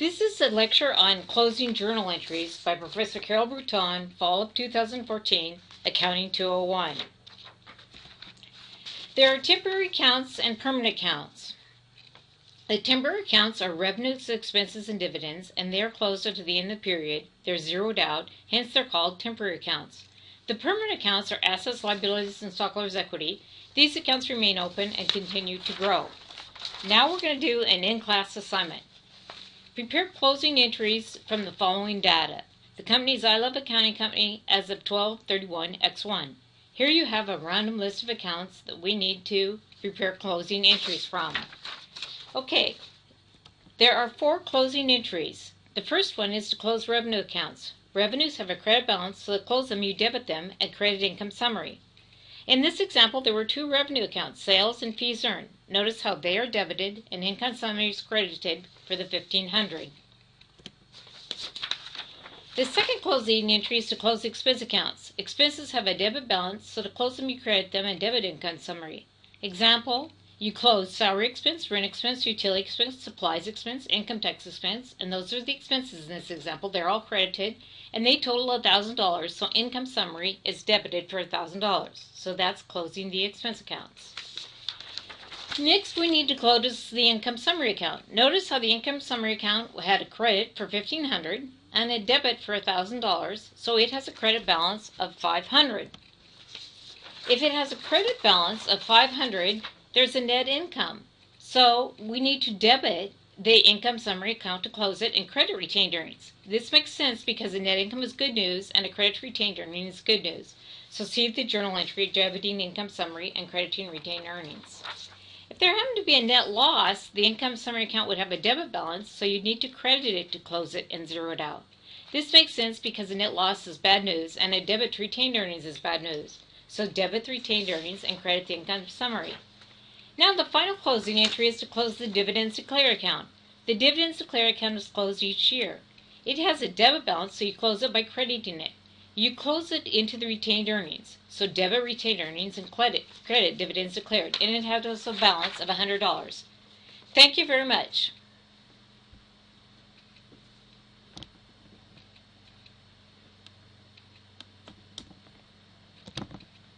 This is a lecture on closing journal entries by Professor Carol Bruton, fall of 2014, Accounting 201. There are temporary accounts and permanent accounts. The temporary accounts are revenues, expenses, and dividends, and they are closed until the end of the period. They're zeroed out, hence they're called temporary accounts. The permanent accounts are assets, liabilities, and stockholders' equity. These accounts remain open and continue to grow. Now we're going to do an in-class assignment. Prepare closing entries from the following data. The company is I Love Accounting Company as of 12/31/X1. Here you have a random list of accounts that we need to prepare closing entries from. Okay, there are 4 closing entries. The first one is to close revenue accounts. Revenues have a credit balance, so to close them you debit them and credit income summary. In this example, there were 2 revenue accounts, sales and fees earned. Notice how they are debited and income summary is credited for the $1,500. The second closing entry is to close expense accounts. Expenses have a debit balance, so to close them you credit them and debit income summary. Example, you close salary expense, rent expense, utility expense, supplies expense, income tax expense, and those are the expenses in this example. They're all credited, and they total $1,000, so income summary is debited for $1,000. So that's closing the expense accounts. Next, we need to close the income summary account. Notice how the income summary account had a credit for $1,500 and a debit for $1,000, so it has a credit balance of $500. If it has a credit balance of $500, there's a net income. So we need to debit the income summary account to close it and credit retained earnings. This makes sense because a net income is good news and a credit to retained earnings is good news. So see the journal entry debiting income summary and crediting retained earnings. If there happened to be a net loss, the income summary account would have a debit balance, so you'd need to credit it to close it and zero it out. This makes sense because a net loss is bad news and a debit to retained earnings is bad news. So debit the retained earnings and credit the income summary. Now the final closing entry is to close the dividends declared account. The dividends declared account is closed each year. It has a debit balance, so you close it by crediting it. You close it into the retained earnings. So debit retained earnings and credit dividends declared, and it has a balance of $100. Thank you very much.